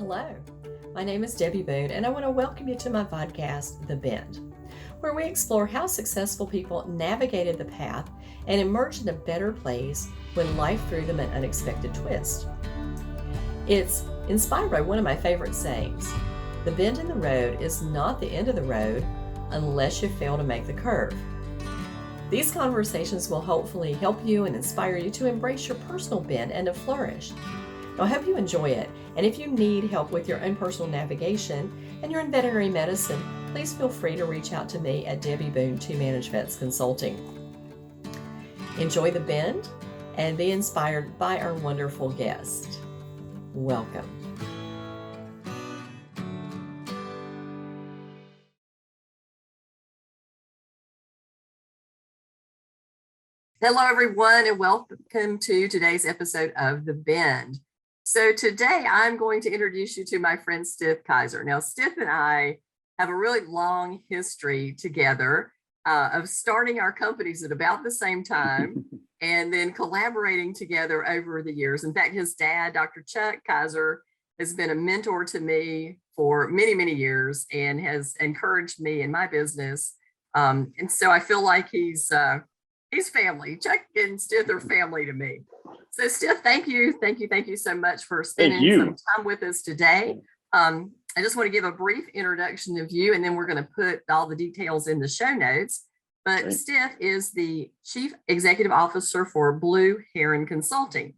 Hello, my name is Debbie Boone, and I want to welcome you to my podcast, The Bend, where we explore how successful people navigated the path and emerged in a better place when life threw them an unexpected twist. It's inspired by one of my favorite sayings: the bend in the road is not the end of the road unless you fail to make the curve. These conversations will hopefully help you and inspire you to embrace your personal bend and to flourish. I hope you enjoy it, and if you need help with your own personal navigation and you're in veterinary medicine, please feel free to reach out to me at Debbie Boone 2 Manage Vets Consulting. Enjoy the bend and be inspired by our wonderful guest. Welcome. Hello, everyone, and welcome to today's episode of The Bend. So today I'm going to introduce you to my friend Stith Keiser. Now, Stith and I have a really long history together of starting our companies at about the same time and then collaborating together over the years. In fact, his dad, Dr. Chuck Kaiser, has been a mentor to me for many, many years and has encouraged me in my business. And so I feel like he's family. Chuck and Stith are family to me. So Stith, thank you so much for spending some time with us today. I just want to give a brief introduction of you, and then we're going to put all the details in the show notes. But right. Stith is the Chief Executive Officer for Blue Heron Consulting.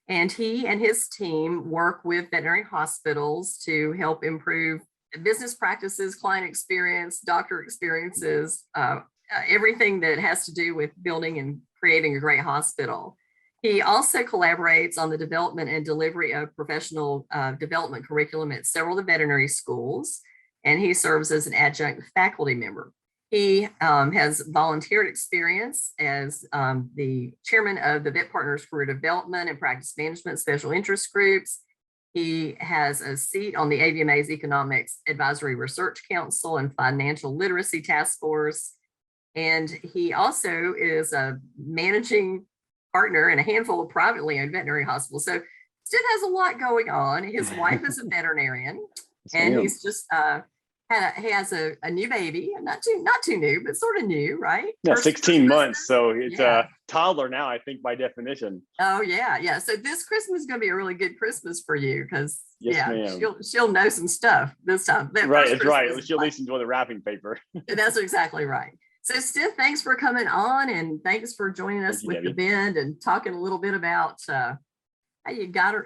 And he and his team work with veterinary hospitals to help improve business practices, client experience, doctor experiences, everything that has to do with building and creating a great hospital. He also collaborates on the development and delivery of professional development curriculum at several of the veterinary schools, and he serves as an adjunct faculty member. He has volunteered experience as the chairman of the Vet Partners Career Development and Practice Management Special Interest Groups. He has a seat on the AVMA's Economics Advisory Research Council and Financial Literacy Task Force. And he also is a managing partner in a handful of privately owned veterinary hospitals. So Stith has a lot going on. His wife is a veterinarian, and he's just he has a new baby, not too new, but sort of new, right? Yeah, 16 months. So it's a toddler now, I think, by definition. Oh yeah. So this Christmas is going to be a really good Christmas for you because yes, she'll know some stuff this time. Right, that's right. She'll at least enjoy the wrapping paper. That's exactly right. So Stith, thanks for coming on, and thanks for joining us with The Bend and talking a little bit about how you got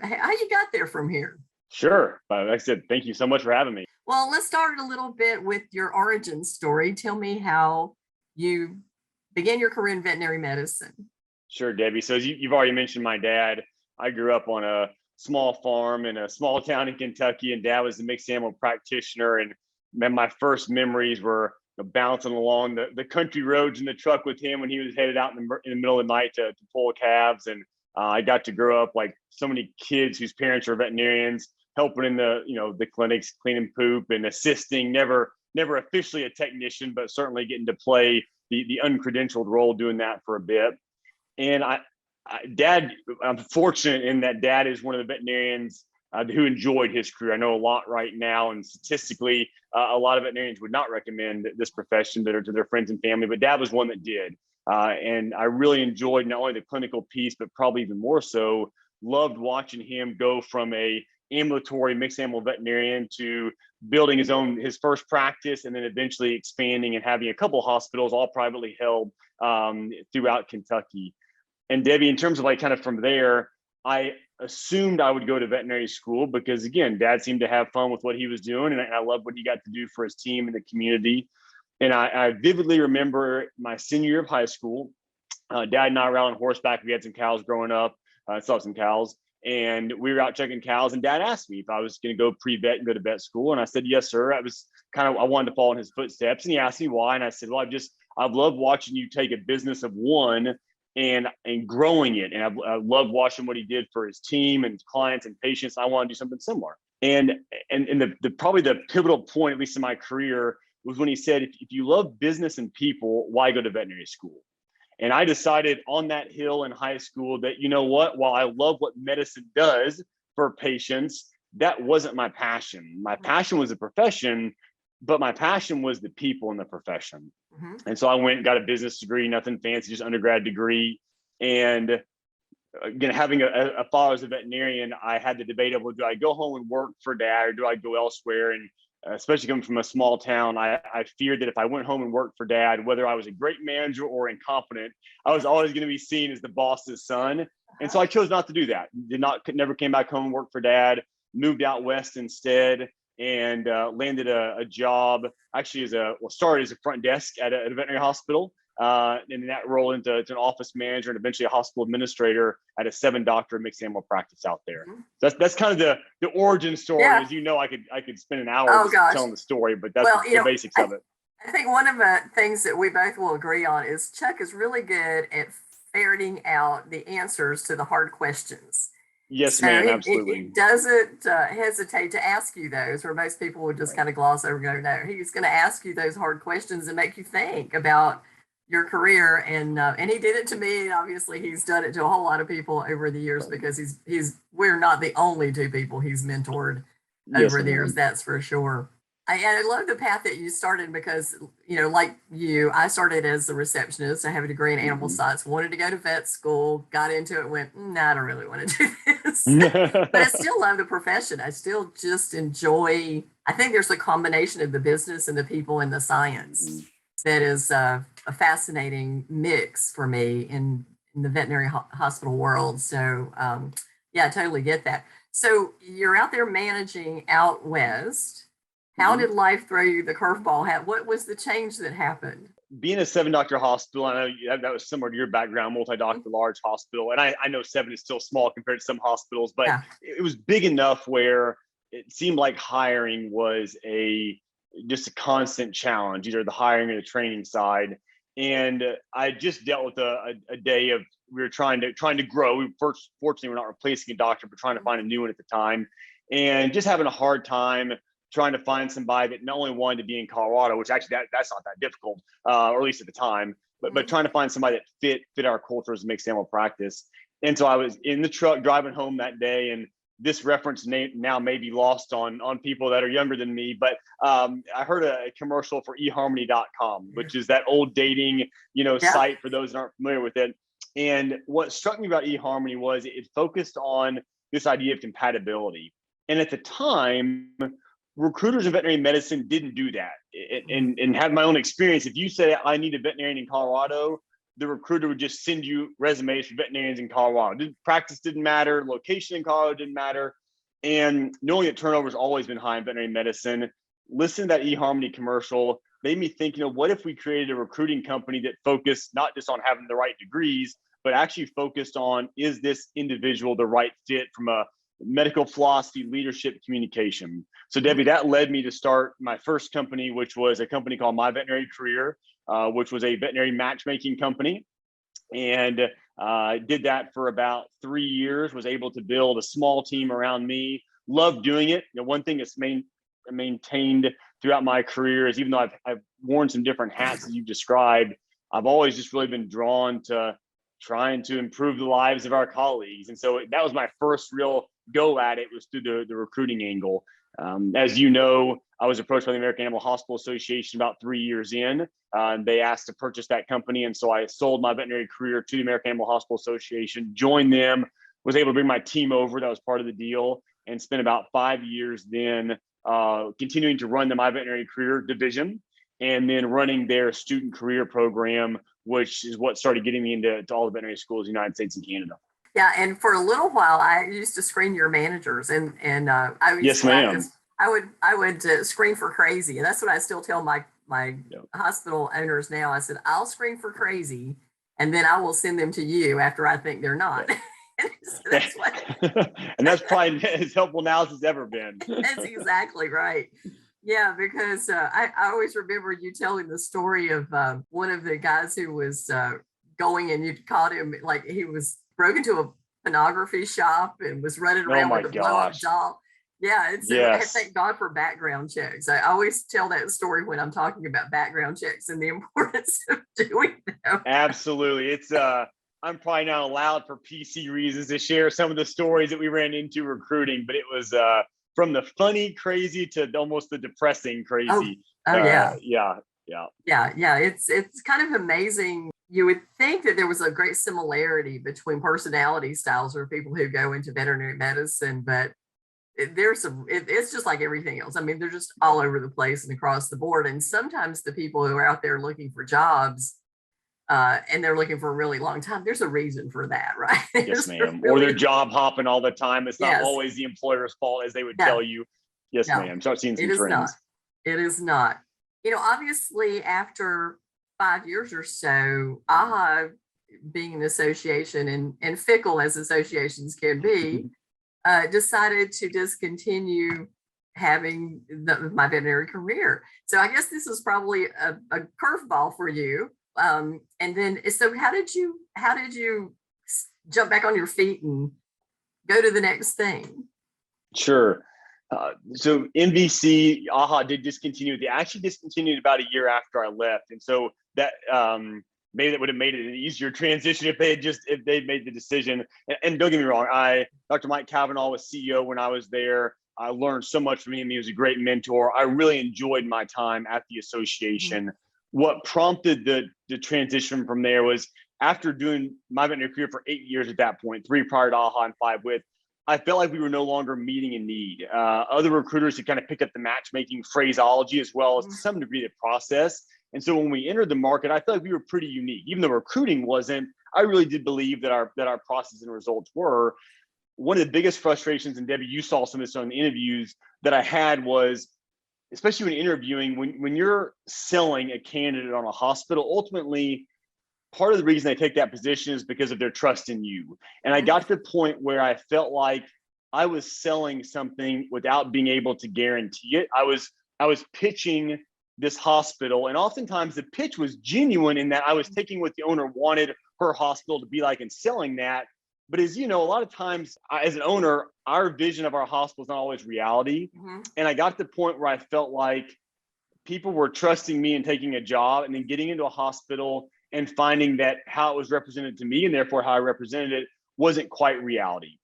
there from here. Sure. Like I said, thank you so much for having me. Well, let's start a little bit with your origin story. Tell me how you began your career in veterinary medicine. Sure, Debbie. So as you've already mentioned, my dad, I grew up on a small farm in a small town in Kentucky, and Dad was a mixed animal practitioner. And my first memories were bouncing along the country roads in the truck with him when he was headed out in the middle of the night to pull calves. And I got to grow up like so many kids whose parents are veterinarians, helping in the clinics, cleaning poop and assisting, never officially a technician, but certainly getting to play the uncredentialed role doing that for a bit. And I'm fortunate in that Dad is one of the veterinarians who enjoyed his career. I know a lot right now, and statistically, a lot of veterinarians would not recommend this profession to their friends and family, but Dad was one that did. And I really enjoyed not only the clinical piece, but probably even more so, loved watching him go from a ambulatory mixed animal veterinarian to building his first practice, and then eventually expanding and having a couple of hospitals, all privately held, throughout Kentucky. And Debbie, in terms of like kind of from there, I assumed I would go to veterinary school because, again, Dad seemed to have fun with what he was doing, and I loved what he got to do for his team and the community. And I vividly remember my senior year of high school. Dad and I were out on horseback. We had some cows growing up. Still have some cows, and we were out checking cows. And Dad asked me if I was going to go pre-vet and go to vet school, and I said yes, sir. I wanted to follow in his footsteps, and he asked me why, and I said, well, I've loved watching you take a business of one and growing it. And I love watching what he did for his team and clients and patients. I want to do something similar. And probably the pivotal point, at least in my career, was when he said, if you love business and people, why go to veterinary school? And I decided on that hill in high school that, you know what, while I love what medicine does for patients, that wasn't my passion. My passion was the profession, but my passion was the people in the profession. And so I went and got a business degree, nothing fancy, just undergrad degree. And again, having a father as a veterinarian, I had the debate of, well, do I go home and work for dad, or do I go elsewhere? And especially coming from a small town, I feared that if I went home and worked for dad, whether I was a great manager or incompetent, I was always going to be seen as the boss's son. And so I chose not to do that. Never came back home and worked for dad, moved out west instead, and landed a job actually started as a front desk at a veterinary hospital. And that role into an office manager and eventually a hospital administrator at a 7-doctor mixed animal practice out there. So that's kind of the origin story. Yeah. As you know, I could spend an hour telling the story, but that's the basics of it. I think one of the things that we both will agree on is Chuck is really good at ferreting out the answers to the hard questions. Yes, ma'am, absolutely. He doesn't hesitate to ask you those, where most people would just kind of gloss over and go, no. He's going to ask you those hard questions and make you think about your career. And he did it to me. And obviously, he's done it to a whole lot of people over the years, because we're not the only two people he's mentored over the years. That's for sure. I love the path that you started, because, like you, I started as a receptionist. I have a degree in animal science, wanted to go to vet school, got into it, went, I don't really want to do this. But I still love the profession. I still just enjoy, I think there's a combination of the business and the people and the science that is a fascinating mix for me in the veterinary hospital world. So yeah, I totally get that. So you're out there managing out west. How did life throw you the curveball? What was the change that happened? Being a 7-doctor hospital, I know that was similar to your background, multi-doctor, large hospital. And I know 7 is still small compared to some hospitals, but it was big enough where it seemed like hiring was just a constant challenge, either the hiring or the training side. And I just dealt with a day of, we were trying to grow. Fortunately, we're not replacing a doctor, but trying to find a new one at the time, and just having a hard time trying to find somebody that not only wanted to be in Colorado, which actually that's not that difficult, or at least at the time, but trying to find somebody that fit our culture as a mixed animal practice. And so I was in the truck driving home that day, and this reference now may be lost on people that are younger than me, but I heard a commercial for eharmony.com, which is that old dating, site for those that aren't familiar with it. And what struck me about eHarmony was it focused on this idea of compatibility. And at the time, recruiters in veterinary medicine didn't do that. And have my own experience. If you said I need a veterinarian in Colorado, the recruiter would just send you resumes for veterinarians in Colorado. Practice didn't matter. Location in Colorado didn't matter. And knowing that turnover has always been high in veterinary medicine, listening to that eHarmony commercial made me think, what if we created a recruiting company that focused not just on having the right degrees, but actually focused on, is this individual the right fit from a medical philosophy, leadership, communication. So Debbie, that led me to start my first company, which was a company called My Veterinary Career, which was a veterinary matchmaking company. And did that for about 3 years, was able to build a small team around me. Loved doing it. One thing that's maintained throughout my career is, even though I've worn some different hats as you've described, I've always just really been drawn to trying to improve the lives of our colleagues. And so that was my first real go at it, was through the recruiting angle. As you know, I was approached by the American Animal Hospital Association about 3 years in. They asked to purchase that company. And so I sold my veterinary career to the American Animal Hospital Association, joined them, was able to bring my team over. That was part of the deal, and spent about 5 years then continuing to run the My Veterinary Career division, and then running their student career program, which is what started getting me into all the veterinary schools in the United States and Canada. Yeah, and for a little while, I used to screen your managers, and I used yes, ma'am. I would screen for crazy, and that's what I still tell my hospital owners now. I said, I'll screen for crazy, and then I will send them to you after I think they're not. So that's what. And that's probably as helpful now as it's ever been. That's exactly right. Yeah, because I always remember you telling the story of one of the guys who was going, and you caught him, like he was broke into a pornography shop and was running around with a blow-up doll. Yeah, I thank God for background checks. I always tell that story when I'm talking about background checks and the importance of doing them. Absolutely. It's I'm probably not allowed for PC reasons to share some of the stories that we ran into recruiting, but it was from the funny crazy to almost the depressing crazy. Yeah. It's kind of amazing. You would think that there was a great similarity between personality styles for people who go into veterinary medicine, but it's just like everything else. I mean, they're just all over the place and across the board. And sometimes the people who are out there looking for jobs, and they're looking for a really long time, there's a reason for that, right? Yes, ma'am. Or they're job hopping all the time. It's not always the employer's fault, as they would tell you. Yes, ma'am. Start seeing some trends. It is not. Obviously, after 5 years or so, AHA, being an association and fickle as associations can be, decided to discontinue having my veterinary career. So I guess this is probably a curveball for you. And then, so how did you jump back on your feet and go to the next thing? Sure. So NVC, AHA did discontinue. They actually discontinued about a year after I left. And so that maybe that would have made it an easier transition if they'd made the decision. And don't get me wrong, Dr. Mike Cavanaugh was CEO when I was there. I learned so much from him. He was a great mentor. I really enjoyed my time at the association. Mm-hmm. What prompted the transition from there was after doing my veterinary career for 8 years at that point, 3 prior to AHA and 5 with, I felt like we were no longer meeting a need. Other recruiters had kind of picked up the matchmaking phraseology as well as to some degree the process. And so when we entered the market, I felt like we were pretty unique. Even though recruiting wasn't, I really did believe that our process and results were. One of the biggest frustrations, and Debbie, you saw some of this on the interviews that I had, was especially when interviewing, when you're selling a candidate on a hospital, ultimately, part of the reason they take that position is because of their trust in you. And I got to the point where I felt like I was selling something without being able to guarantee it. I was pitching this hospital, and oftentimes the pitch was genuine in that I was taking what the owner wanted her hospital to be like and selling that. But as you know, a lot of times as an owner, our vision of our hospital is not always reality. Mm-hmm. And I got to the point where I felt like people were trusting me and taking a job and then getting into a hospital and finding that how it was represented to me and therefore how I represented it wasn't quite reality.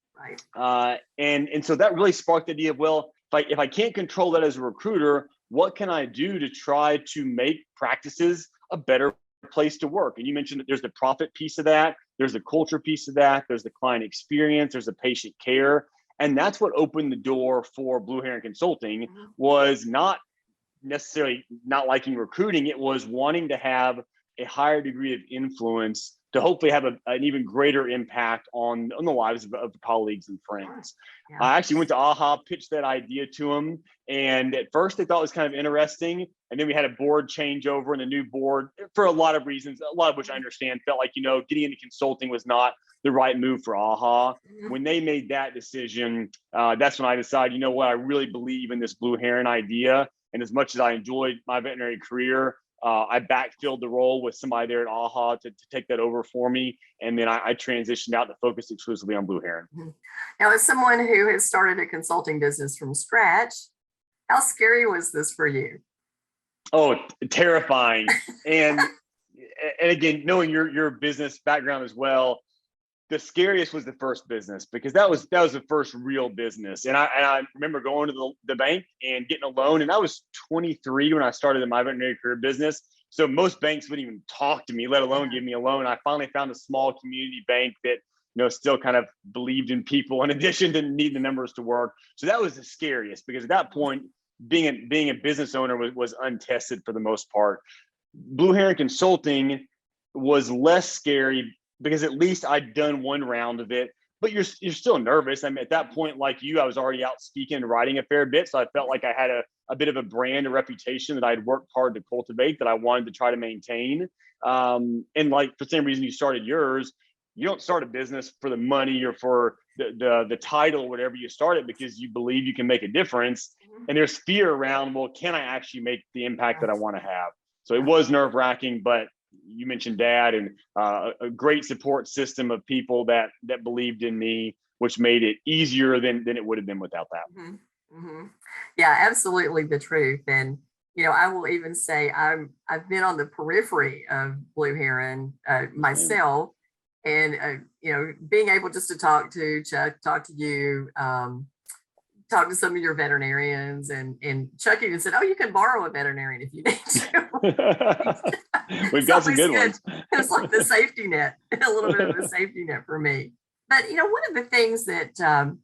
Right. And so that really sparked the idea of, well, if I can't control that as a recruiter, what can I do to try to make practices a better place to work? And you mentioned that there's the profit piece of that, there's the culture piece of that, there's the client experience, there's the patient care. And that's what opened the door for Blue Heron Consulting, was not necessarily not liking recruiting, it was wanting to have a higher degree of influence to hopefully have an even greater impact on the lives of colleagues and friends. Yeah. I actually went to AHA, pitched that idea to them. And at first they thought it was kind of interesting. And then we had a board changeover, and the new board, for a lot of reasons, a lot of which I understand, felt like, getting into consulting was not the right move for AHA. When they made that decision, that's when I decided, you know what, I really believe in this Blue Heron idea. And as much as I enjoyed my veterinary career, I backfilled the role with somebody there at AHA to take that over for me. And then I transitioned out to focus exclusively on Blue Heron. Now, as someone who has started a consulting business from scratch, how scary was this for you? Oh, terrifying. And again, knowing your business background as well, the scariest was the first business, because that was the first real business. And I remember going to the bank and getting a loan, and I was 23 when I started in my veterinary career business. So most banks wouldn't even talk to me, let alone give me a loan. I finally found a small community bank that, still kind of believed in people in addition to needing the numbers to work. So that was the scariest, because at that point, being a business owner was untested for the most part. Blue Heron Consulting was less scary, because at least I'd done one round of it, but you're still nervous. I mean, at that point, like you, I was already out speaking and writing a fair bit. So I felt like I had a bit of a brand, a reputation that I'd worked hard to cultivate, that I wanted to try to maintain. And like, for the same reason you started yours, you don't start a business for the money or for the title or whatever. You start it because you believe you can make a difference. And there's fear around, well, can I actually make the impact that I want to have? So it was nerve-wracking, but you mentioned Dad and a great support system of people that believed in me, which made it easier than it would have been without that. Yeah, absolutely the truth. And I will even say I've been on the periphery of Blue Heron myself, and being able just to talk to Chuck, talk to you, talked to some of your veterinarians, and Chuck even said, "Oh, you can borrow a veterinarian if you need to." We've got some good ones. It was like the safety net, a little bit of a safety net for me. But one of the things that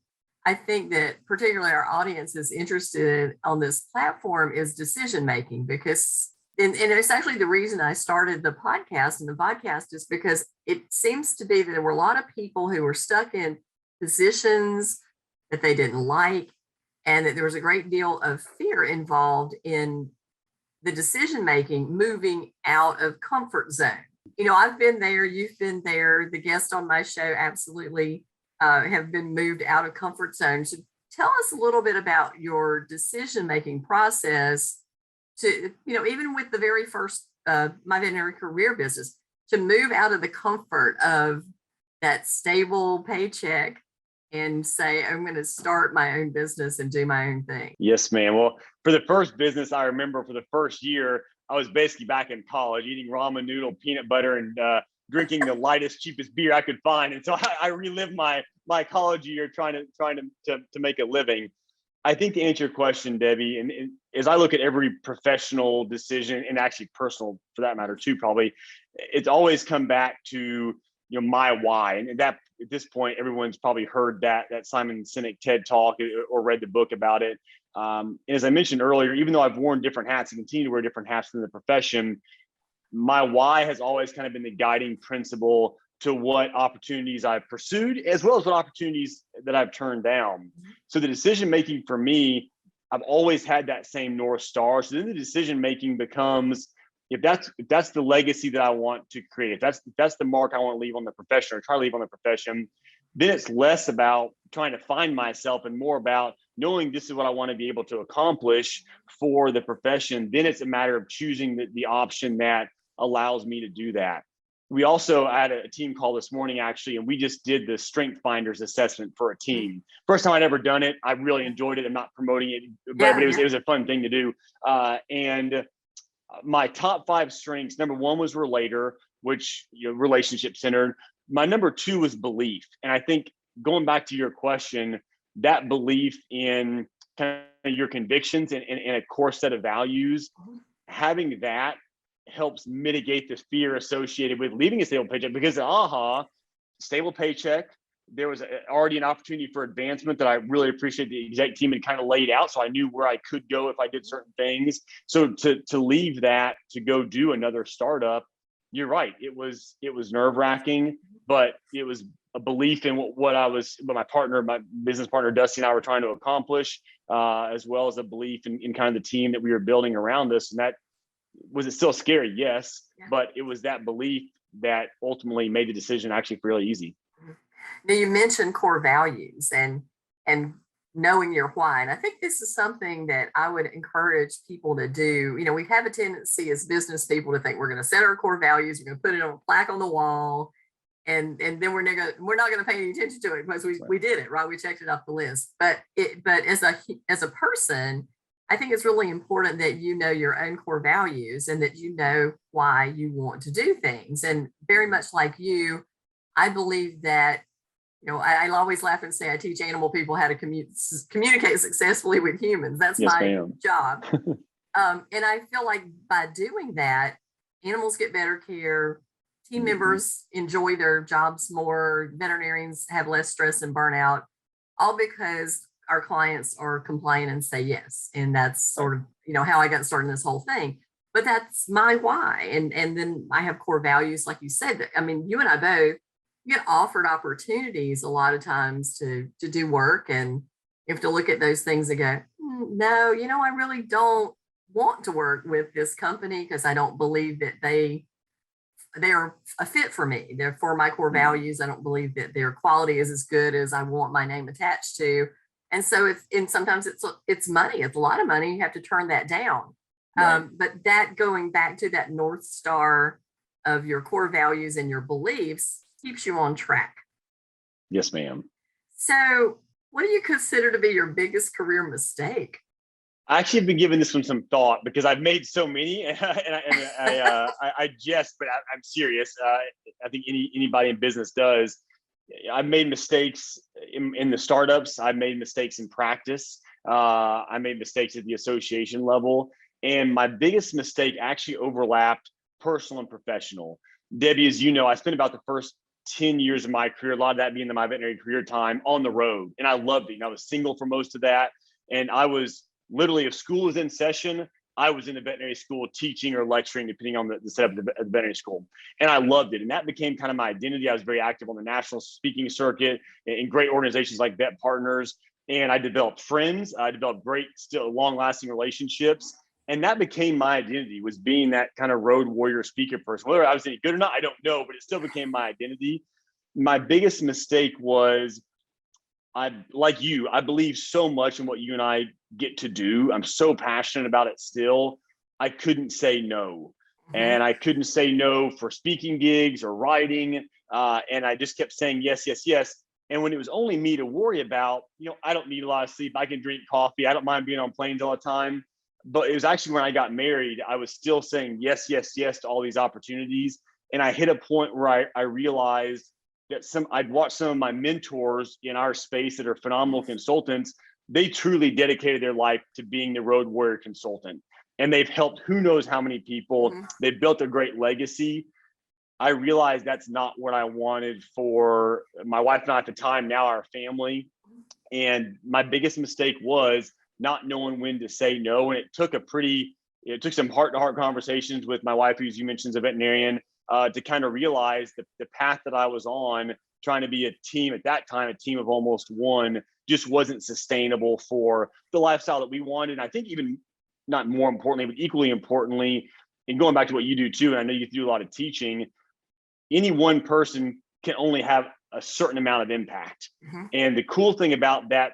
I think that particularly our audience is interested in on this platform is decision making, because and it's actually the reason I started the podcast. And the podcast is because it seems to be that there were a lot of people who were stuck in positions that they didn't like, and that there was a great deal of fear involved in the decision making, moving out of comfort zone. I've been there, you've been there, the guests on my show absolutely have been moved out of comfort zone. So tell us a little bit about your decision making process to, even with the very first my veterinary career business, to move out of the comfort of that stable paycheck and say, I'm going to start my own business and do my own thing. Yes, ma'am. Well, for the first business, I remember for the first year, I was basically back in college eating ramen noodle, peanut butter, and drinking the lightest, cheapest beer I could find. And so I relived my college year trying to make a living. I think to answer your question, Debbie, and as I look at every professional decision, and actually personal for that matter too, probably, it's always come back to my why. And that at this point, everyone's probably heard that Simon Sinek TED Talk or read the book about it. As I mentioned earlier, even though I've worn different hats and continue to wear different hats in the profession, my why has always kind of been the guiding principle to what opportunities I've pursued, as well as what opportunities that I've turned down. So the decision making for me, I've always had that same North Star. So then the decision making becomes, if that's the legacy that I want to create, if that's the mark I want to leave on the profession or try to leave on the profession, then it's less about trying to find myself and more about knowing this is what I want to be able to accomplish for the profession. Then it's a matter of choosing the option that allows me to do that. We also had a team call this morning, actually, and we just did the Strength Finders assessment for a team. First time I'd ever done it. I really enjoyed it. I'm not promoting it, but it was a fun thing to do. And my top 5 strengths, number 1 was relator, which relationship centered. My number 2 was belief. And I think going back to your question, that belief in kind of your convictions and a core set of values, having that helps mitigate the fear associated with leaving a stable paycheck, because stable paycheck, there was already an opportunity for advancement that I really appreciate the exec team had kind of laid out. So I knew where I could go if I did certain things. So to leave that to go do another startup, you're right. It was nerve-wracking, but it was a belief in what my business partner, Dusty, and I were trying to accomplish, as well as a belief in kind of the team that we were building around us. And that, was it still scary? Yes. Yeah. But it was that belief that ultimately made the decision actually really easy. Now, you mentioned core values and knowing your why. And I think this is something that I would encourage people to do. We have a tendency as business people to think we're going to set our core values, we're going to put it on a plaque on the wall, and then we're not going to pay any attention to it because we did it, right? We checked it off the list. But as a person, I think it's really important that you know your own core values and that you know why you want to do things. And very much like you, I believe that, I always laugh and say I teach animal people how to communicate successfully with humans. That's my job. And I feel like by doing that, animals get better care, team members enjoy their jobs more, veterinarians have less stress and burnout, all because our clients are compliant and say yes. And that's sort of, how I got started in this whole thing. But that's my why. And then I have core values, like you said. You and I both get offered opportunities a lot of times to do work, and you have to look at those things and go, no, I really don't want to work with this company because I don't believe that they're a fit for me. They're for my core values. I don't believe that their quality is as good as I want my name attached to. And so sometimes it's money. It's a lot of money. You have to turn that down. Right. But that, going back to that North Star of your core values and your beliefs, keeps you on track. Yes, ma'am. So what do you consider to be your biggest career mistake? I actually have been giving this one some thought because I've made so many, and I jest, but I'm serious. I think anybody in business does. I've made mistakes in the startups. I've made mistakes in practice. I made mistakes at the association level. And my biggest mistake actually overlapped personal and professional. Debbie, as you know, I spent about the first 10 years of my career, a lot of that being my veterinary career time, on the road. And I loved it. And I was single for most of that. And I was literally, if school was in session, I was in the veterinary school teaching or lecturing, depending on the setup of the veterinary school. And I loved it. And that became kind of my identity. I was very active on the national speaking circuit in great organizations like Vet Partners. And I developed friends. I developed great, still long-lasting relationships. And that became my identity, was being that kind of road warrior speaker person. Whether I was any good or not, I don't know, but it still became my identity. My biggest mistake was, like you, I believe so much in what you and I get to do. I'm so passionate about it still. I couldn't say no. And I couldn't say no for speaking gigs or writing. And I just kept saying yes, yes, yes. And when it was only me to worry about, I don't need a lot of sleep. I can drink coffee. I don't mind being on planes all the time. But it was actually when I got married, I was still saying yes, yes, yes to all these opportunities. And I hit a point where I realized that I'd watched some of my mentors in our space that are phenomenal consultants. They truly dedicated their life to being the road warrior consultant. And they've helped who knows how many people. They've built a great legacy. I realized that's not what I wanted for my wife and I at the time, now our family. And my biggest mistake was not knowing when to say no. And it took some heart-to-heart conversations with my wife, who, as you mentioned, is a veterinarian, to kind of realize the path that I was on, trying to be a team at that time, a team of almost one, just wasn't sustainable for the lifestyle that we wanted. And I think even not more importantly, but equally importantly, and going back to what you do too, and I know you do a lot of teaching, any one person can only have a certain amount of impact. And the cool thing about that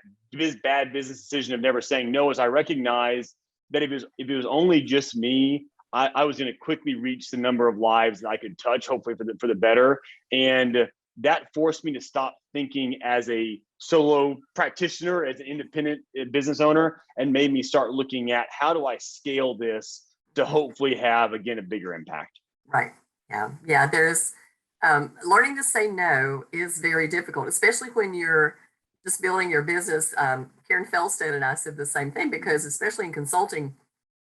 bad business decision of never saying no is I recognized that if it was only just me, I was going to quickly reach the number of lives that I could touch, hopefully for the better. And that forced me to stop thinking as a solo practitioner, as an independent business owner, and made me start looking at how do I scale this to hopefully have, again, a bigger impact. Right. Yeah. Yeah. There's learning to say no is very difficult, especially when you're just building your business. Karen Felstead and I said the same thing, because especially in consulting,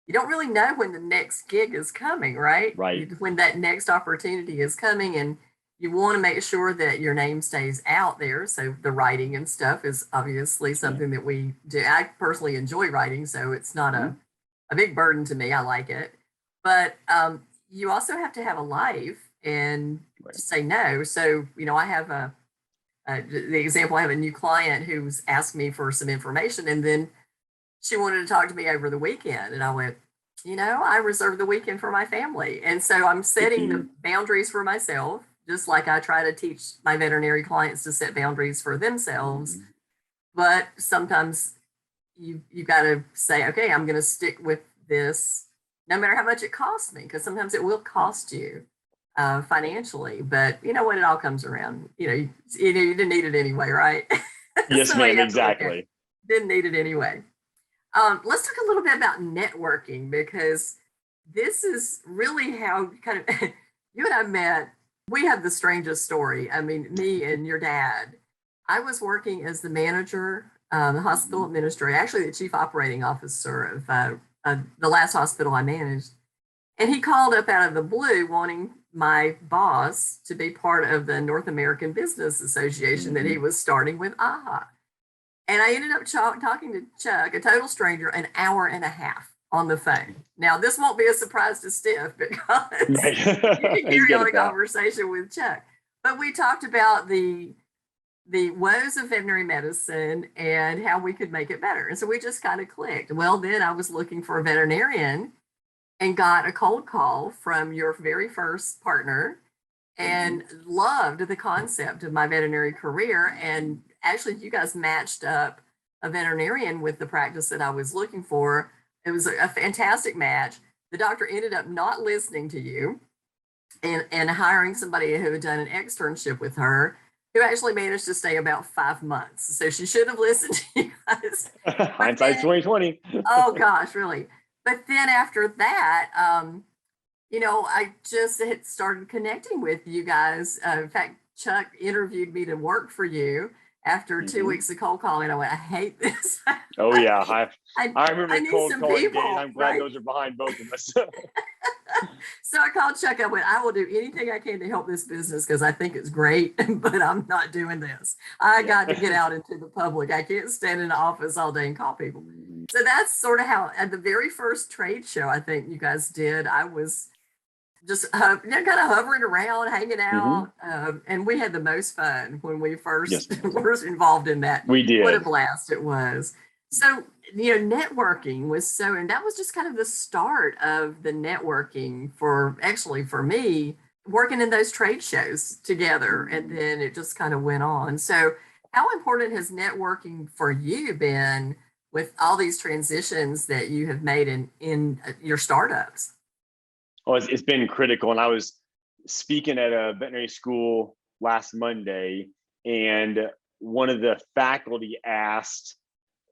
you don't really know when the next gig is coming, right? Right. When that next opportunity is coming, and you want to make sure that your name stays out there. So the writing and stuff is obviously something that we do. I personally enjoy writing, so it's not a big burden to me. I like it. But you also have to have a life and say no. So, I have the example, I have a new client who's asked me for some information, and then she wanted to talk to me over the weekend. And I went, I reserve the weekend for my family. And so I'm setting the boundaries for myself, just like I try to teach my veterinary clients to set boundaries for themselves. But sometimes you got to say, okay, I'm going to stick with this no matter how much it costs me, because sometimes it will cost you financially. But you know what? It all comes around. You didn't need it anyway, right? Yes, So ma'am. Exactly. Didn't need it anyway. Let's talk a little bit about networking, because this is really how kind of you and I met. We have the strangest story. I mean, me and your dad. I was working as the manager, the hospital administrator, actually the chief operating officer of the last hospital I managed. And he called up out of the blue wanting my boss to be part of the North American Business Association that he was starting with AHA. And I ended up talking to Chuck, a total stranger, an hour and a half on the phone. Now, this won't be a surprise to Stith, because you can carry on a conversation with Chuck. But we talked about the woes of veterinary medicine and how we could make it better. And so we just kind of clicked. Well, then I was looking for a veterinarian and got a cold call from your very first partner, and loved the concept of my veterinary career. And actually, you guys matched up a veterinarian with the practice that I was looking for. It was a fantastic match. The doctor ended up not listening to you and hiring somebody who had done an externship with her, who actually managed to stay about 5 months. So she should have listened to you guys. Hindsight's 2020. Oh gosh, really. But then after that, I just had started connecting with you guys. In fact, Chuck interviewed me to work for you after 2 weeks of cold calling. I went, I hate this. Oh yeah, I remember I the need cold some calling people, days. I'm glad right? those are behind both of us. So I called Chuck. I went, I will do anything I can to help this business because I think it's great, but I'm not doing this. I got to get out into the public. I can't stand in the office all day and call people. So that's sort of how at the very first trade show I think you guys did, I was just kind of hovering around, hanging out, and we had the most fun when we first were involved in that. We did. What a blast it was. So, networking was and that was just kind of the start of the networking for me, working in those trade shows together. And then it just kind of went on. So how important has networking for you been with all these transitions that you have made in your startups? Well, it's been critical. And I was speaking at a veterinary school last Monday, and one of the faculty asked,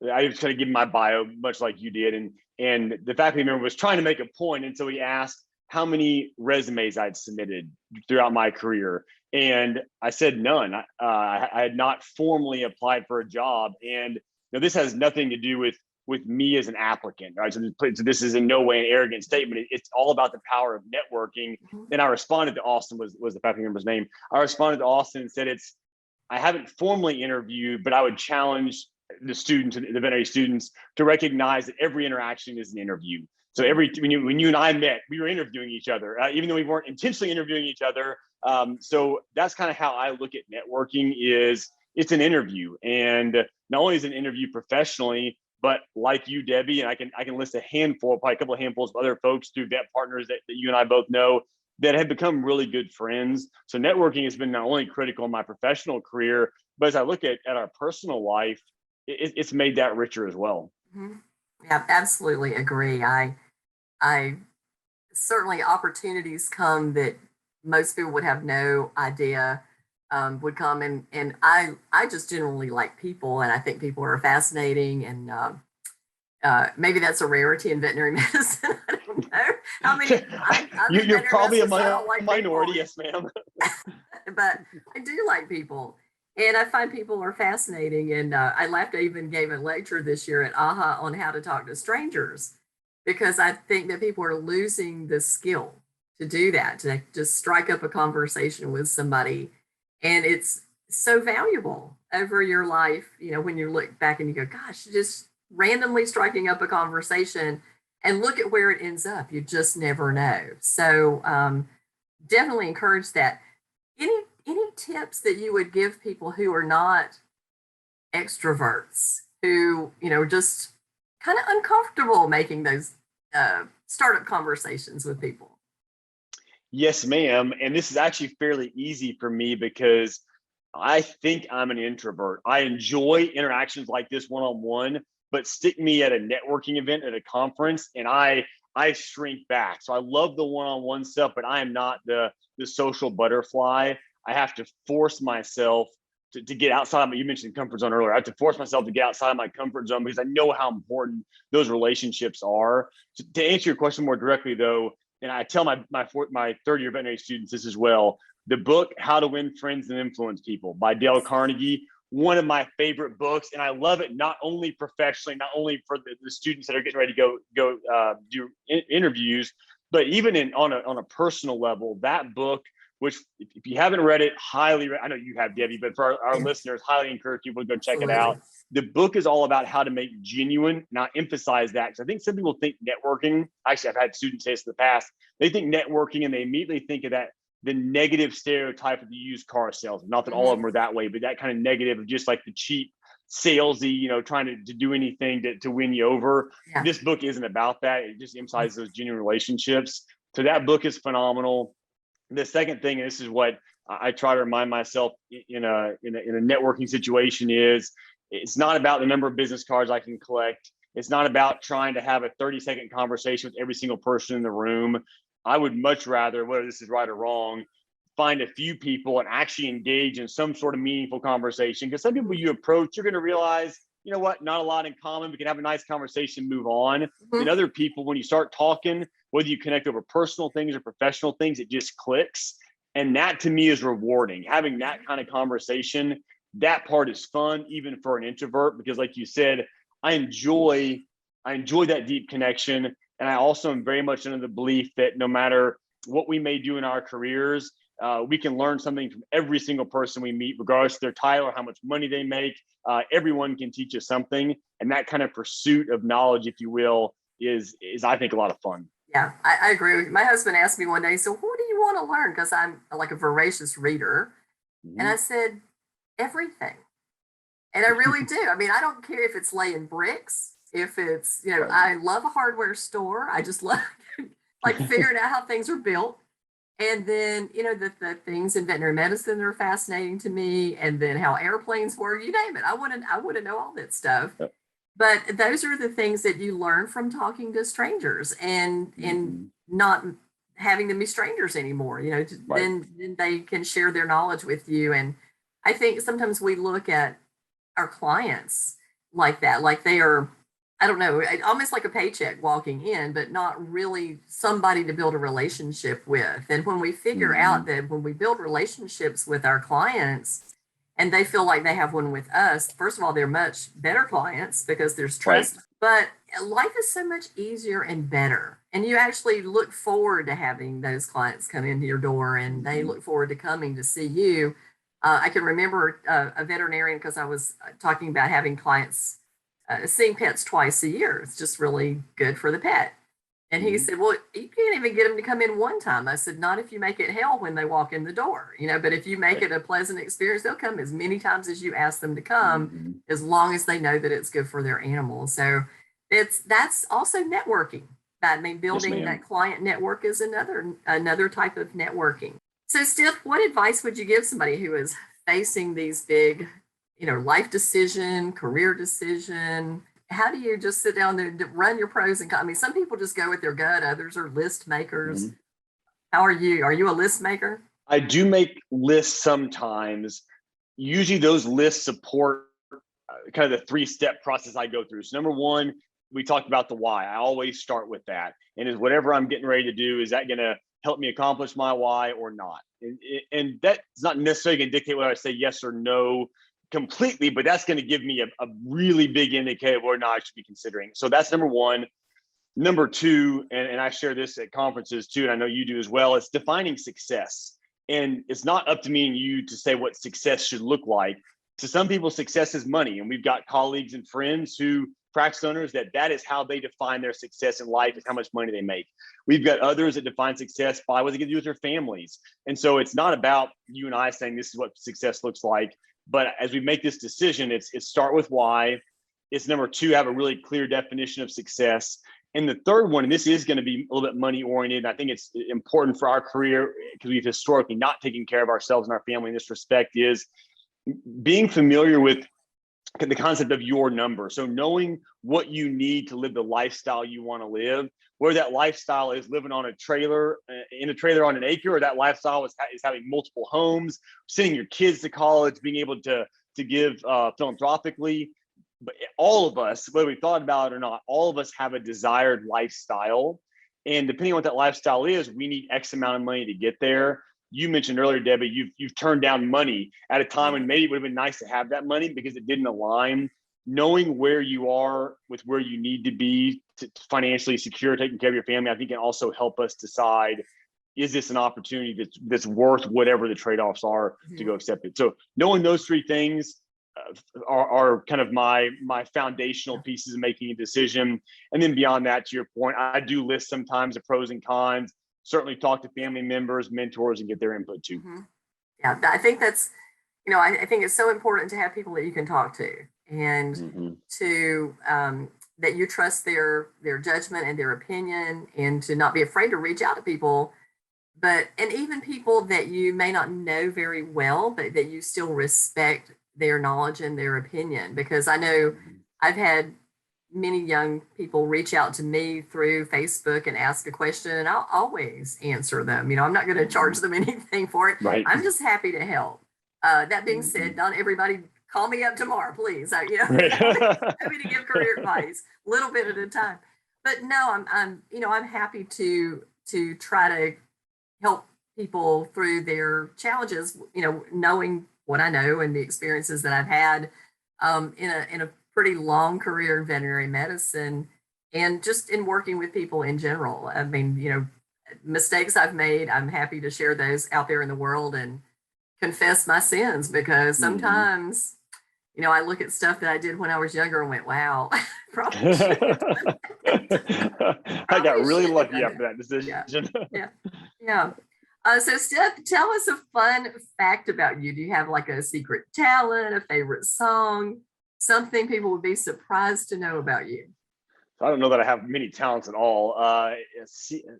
I was kind of giving my bio, much like you did, and the faculty member was trying to make a point, and so he asked how many resumes I'd submitted throughout my career, and I said none. I had not formally applied for a job, and this has nothing to do with me as an applicant, right? So this is in no way an arrogant statement. It's all about the power of networking. And I responded to Austin, was the faculty member's name. I responded to Austin and said, I haven't formally interviewed, but I would challenge the veterinary students to recognize that every interaction is an interview. So when you and I met, we were interviewing each other, even though we weren't intentionally interviewing each other. So that's kind of how I look at networking. It's an interview, and not only is it an interview professionally, but like you, Debbie, and I can list probably a couple of handfuls of other folks through vet partners that you and I both know that have become really good friends. So networking has been not only critical in my professional career, but as I look at our personal life, it's made that richer as well. Mm-hmm. Yeah, absolutely agree. I certainly opportunities come that most people would have no idea would come, and I just generally like people, and I think people are fascinating, and maybe that's a rarity in veterinary medicine. I don't know. I mean, you're probably a people. minority, yes, ma'am. But I do like people. And I find people are fascinating. And I laughed. I even gave a lecture this year at AHA on how to talk to strangers, because I think that people are losing the skill to do that, to just strike up a conversation with somebody. And it's so valuable over your life, when you look back and you go, gosh, just randomly striking up a conversation and look at where it ends up. You just never know. So definitely encourage that. Any tips that you would give people who are not extroverts, who, just kind of uncomfortable making those startup conversations with people? Yes, ma'am. And this is actually fairly easy for me because I think I'm an introvert. I enjoy interactions like this one-on-one, but stick me at a networking event at a conference and I shrink back. So I love the one-on-one stuff, but I am not the social butterfly. I have to force myself to get outside. You mentioned comfort zone earlier. I have to force myself to get outside of my comfort zone because I know how important those relationships are. So to answer your question more directly, though, and I tell my third-year veterinary students this as well, the book How to Win Friends and Influence People by Dale Carnegie, one of my favorite books, and I love it not only professionally, not only for the students that are getting ready to go do interviews, but even on a personal level. That book, which if you haven't read it, I know you have, Debbie, but for our listeners, highly encourage people to go check it out. The book is all about how to make genuine, and I emphasize that because I think some people think networking, actually I've had students say this in the past, they think networking and they immediately think of the negative stereotype of the used car salesman. Not that all of them are that way, but that kind of negative of just like the cheap salesy, trying to do anything to win you over. Yeah. This book isn't about that. It just emphasizes those genuine relationships. So that book is phenomenal. The second thing, and this is what I try to remind myself in a networking situation, is it's not about the number of business cards I can collect. It's not about trying to have a 30-second conversation with every single person in the room. I would much rather, whether this is right or wrong, find a few people and actually engage in some sort of meaningful conversation. Because some people you approach, you're going to realize, you know what, not a lot in common. We can have a nice conversation, move on. And other people, when you start talking, whether you connect over personal things or professional things, it just clicks. And that to me is rewarding. Having that kind of conversation, that part is fun, even for an introvert, because like you said, I enjoy that deep connection. And I also am very much under the belief that no matter what we may do in our careers, we can learn something from every single person we meet, regardless of their title or how much money they make. Everyone can teach us something. And that kind of pursuit of knowledge, if you will, is I think a lot of fun. Yeah, I agree. My husband asked me one day, so what do you want to learn? Because I'm like a voracious reader. And I said, everything. And I really do. I mean, I don't care if it's laying bricks, if it's, I love a hardware store. I just love like figuring out how things are built. And then, the things in veterinary medicine are fascinating to me. And then how airplanes work, you name it. I want to know all that stuff. Yep. But those are the things that you learn from talking to strangers and not having them be strangers anymore. Right. Then they can share their knowledge with you. And I think sometimes we look at our clients like that, like they are, I don't know, almost like a paycheck walking in, but not really somebody to build a relationship with. And when we figure out that when we build relationships with our clients and they feel like they have one with us, first of all, they're much better clients because there's trust, but life is so much easier and better. And you actually look forward to having those clients come into your door and they look forward to coming to see you. I can remember a veterinarian, because I was talking about having clients seeing pets twice a year. It's just really good for the pet. And he said, well, you can't even get them to come in one time. I said, not if you make it hell when they walk in the door, but if you make it a pleasant experience, they'll come as many times as you ask them to come, as long as they know that it's good for their animals. So that's also networking. I mean, building that client network is another type of networking. So Stith, what advice would you give somebody who is facing these big, life decision, career decision? How do you just sit down there and run your pros and cons? I mean, some people just go with their gut. Others are list makers. How are you? Are you a list maker? I do make lists sometimes. Usually those lists support kind of the 3-step process I go through. So number one, we talked about the why. I always start with that. And is whatever I'm getting ready to do, is that going to help me accomplish my why or not? And that's not necessarily going to dictate whether I say yes or no completely, but that's going to give me a really big indicator of whether or not I should be considering. So that's number one. Number two, and I share this at conferences too, and I know you do as well, it's defining success. And it's not up to me and you to say what success should look like. To some people, success is money. And we've got colleagues and friends who, practice owners, that is how they define their success in life, is how much money they make. We've got others that define success by what they can do with their families. And so it's not about you and I saying this is what success looks like. But as we make this decision, it's start with why. It's number two, have a really clear definition of success. And the third one, and this is going to be a little bit money oriented, I think it's important for our career because we've historically not taken care of ourselves and our family in this respect, is being familiar with the concept of your number. So knowing what you need to live the lifestyle you want to live, where that lifestyle is living on a trailer, in a trailer on an acre, or that lifestyle is having multiple homes, sending your kids to college, being able to give philanthropically. But all of us, whether we thought about it or not, all of us have a desired lifestyle. And depending on what that lifestyle is, we need X amount of money to get there. You mentioned earlier, Debbie, you've turned down money at a time when maybe it would have been nice to have that money because it didn't align. Knowing where you are with where you need to be to financially secure, taking care of your family, I think can also help us decide, is this an opportunity that's worth whatever the trade-offs are to go accept it? So knowing those three things are kind of my foundational pieces of making a decision. And then beyond that, to your point, I do list sometimes the pros and cons. Certainly talk to family members, mentors, and get their input too. Yeah, I think that's, I think it's so important to have people that you can talk to and to that you trust their judgment and their opinion, and to not be afraid to reach out to people, and even people that you may not know very well, but that you still respect their knowledge and their opinion. Because I know I've had many young people reach out to me through Facebook and ask a question, and I'll always answer them. I'm not going to charge them anything for it. Right. I'm just happy to help. That being said, not everybody call me up tomorrow, please. Happy to give career advice, a little bit at a time. But no, I'm happy to try to help people through their challenges, knowing what I know and the experiences that I've had in a pretty long career in veterinary medicine, and just in working with people in general. I mean, mistakes I've made, I'm happy to share those out there in the world and confess my sins, because sometimes, I look at stuff that I did when I was younger and went, wow, probably I got really lucky shouldn't have after that decision. yeah. So Steph, tell us a fun fact about you. Do you have like a secret talent, a favorite song, something people would be surprised to know about you? I don't know that I have many talents at all.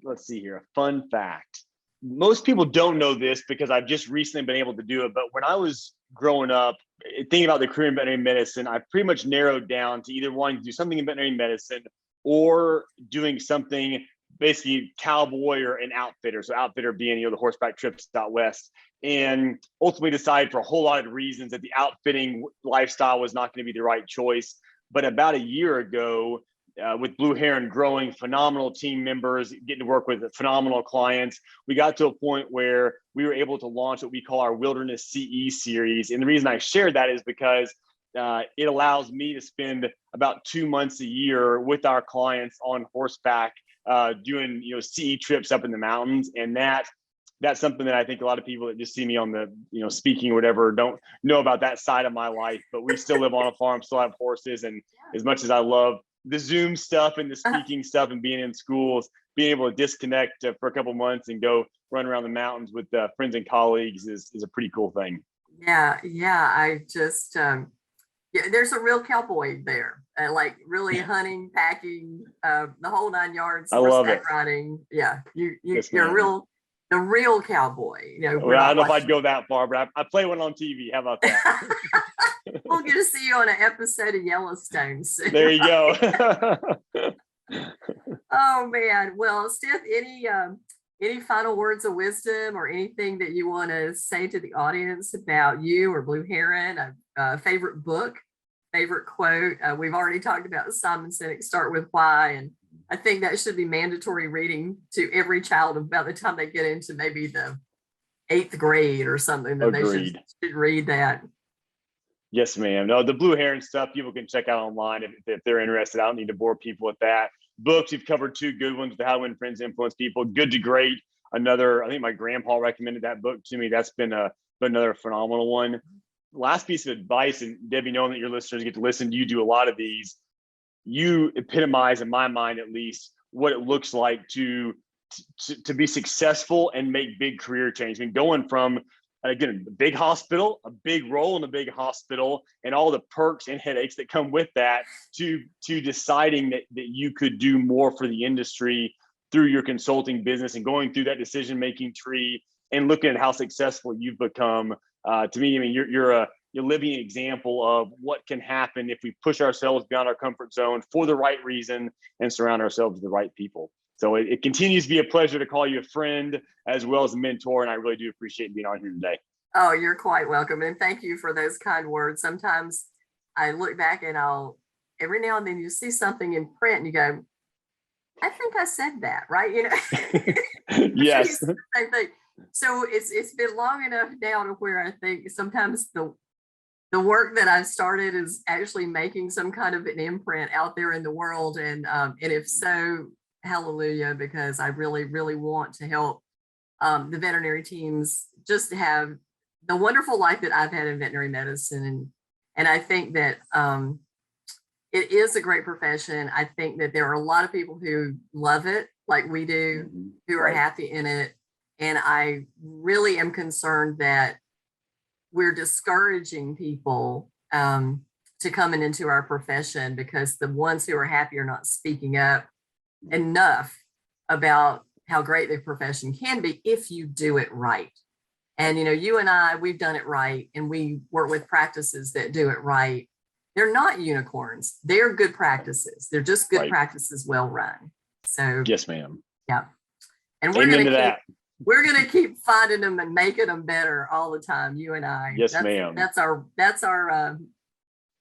Let's see here. A fun fact. Most people don't know this because I've just recently been able to do it. But when I was growing up, thinking about the career in veterinary medicine, I pretty much narrowed down to either wanting to do something in veterinary medicine or doing something basically cowboy or an outfitter. So outfitter being, the horseback trips out west. And ultimately decided for a whole lot of reasons that the outfitting lifestyle was not going to be the right choice. But about a year ago, with Blue Heron growing, phenomenal team members, getting to work with phenomenal clients, we got to a point where we were able to launch what we call our Wilderness CE series. And the reason I shared that is because it allows me to spend about 2 months a year with our clients on horseback, doing CE trips up in the mountains. And that's something that I think a lot of people that just see me on the speaking or whatever don't know about that side of my life. But we still live on a farm, still have horses, and as much as I love the Zoom stuff and the speaking stuff and being in schools, being able to disconnect for a couple months and go run around the mountains with friends and colleagues is a pretty cool thing. Yeah. I just, there's a real cowboy there, like really hunting, packing, the whole 9 yards, I love horseback it. riding. Yeah. Yes, You're the real cowboy. Well, I don't know if I'd go that far, but I play one on TV. How about that? We'll get to see you on an episode of Yellowstone soon. There you go. Oh man. Well, Steph, any final words of wisdom or anything that you want to say to the audience about you or Blue Heron? A favorite book, favorite quote? We've already talked about Simon Sinek, Start With Why, and I think that should be mandatory reading to every child about the time they get into maybe the 8th grade or something. Then Agreed. they should read that. Yes, ma'am. No, the Blue Heron stuff people can check out online if they're interested. I don't need to bore people with that. Books, you've covered 2 good ones with How to Win Friends, Influence People. Good to Great. Another, I think my grandpa recommended that book to me. That's been another phenomenal one. Last piece of advice, and Debbie, knowing that your listeners get to listen, you do a lot of these. You epitomize, in my mind at least, what it looks like to be successful and make big career change. I mean, going from, again, a big hospital, a big role in a big hospital, and all the perks and headaches that come with that, to deciding that you could do more for the industry through your consulting business and going through that decision-making tree and looking at how successful you've become. To me, I mean, you're a living example of what can happen if we push ourselves beyond our comfort zone for the right reason and surround ourselves with the right people. So it continues to be a pleasure to call you a friend as well as a mentor, and I really do appreciate being on here today. Oh, you're quite welcome. And thank you for those kind words. Sometimes I look back and every now and then you see something in print and you go, I think I said that, right? Yes. Same thing. So it's been long enough now to where I think sometimes the work that I've started is actually making some kind of an imprint out there in the world. And if so, hallelujah, because I really, really want to help the veterinary teams just have the wonderful life that I've had in veterinary medicine. And I think that it is a great profession. I think that there are a lot of people who love it like we do, who are happy in it. And I really am concerned that we're discouraging people to coming into our profession because the ones who are happy are not speaking up enough about how great the profession can be if you do it right. And, you and I, we've done it right, and we work with practices that do it right. They're not unicorns. They're good practices. They're just good practices, well run. So yes, ma'am. Yeah. And we're going to keep finding them and making them better all the time, you and I. Yes, ma'am. That's our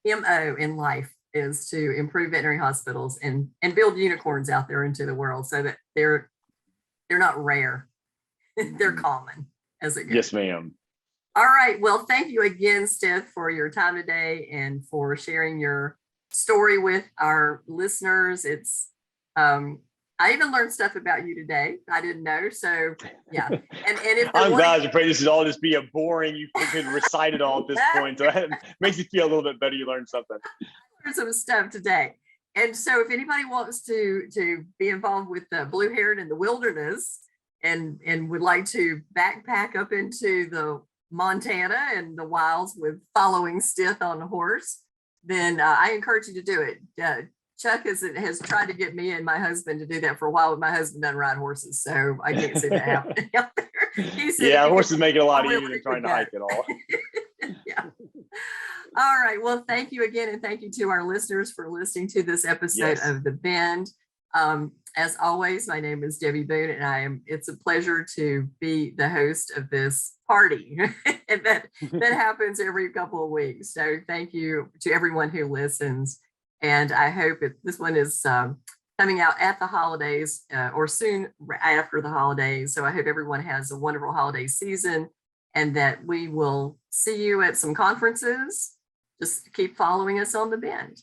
MO in life, is to improve veterinary hospitals and build unicorns out there into the world so that they're not rare. they're common as it goes. Yes, ma'am. All right. Well, thank you again, Stith, for your time today and for sharing your story with our listeners. It's I even learned stuff about you today I didn't know. So yeah. And if I'm glad. I was afraid this would all just be a boring, you could recite it all at this point. So it makes you feel a little bit better. You learned something. I learned some stuff today. And so if anybody wants to be involved with the blue heron in the wilderness and would like to backpack up into the Montana and the wilds with following Stith on a horse, then I encourage you to do it. Chuck has tried to get me and my husband to do that for a while, but my husband doesn't ride horses, so I can't see that happening out there. He said, yeah, horses make it a lot easier than trying to hike it all. Yeah. All right. Well, thank you again, and thank you to our listeners for listening to this episode of The Bend. As always, my name is Debbie Boone, and it's a pleasure to be the host of this party and that happens every couple of weeks. So thank you to everyone who listens. And I hope this one is coming out at the holidays or soon after the holidays. So I hope everyone has a wonderful holiday season and that we will see you at some conferences. Just keep following us on The Bend.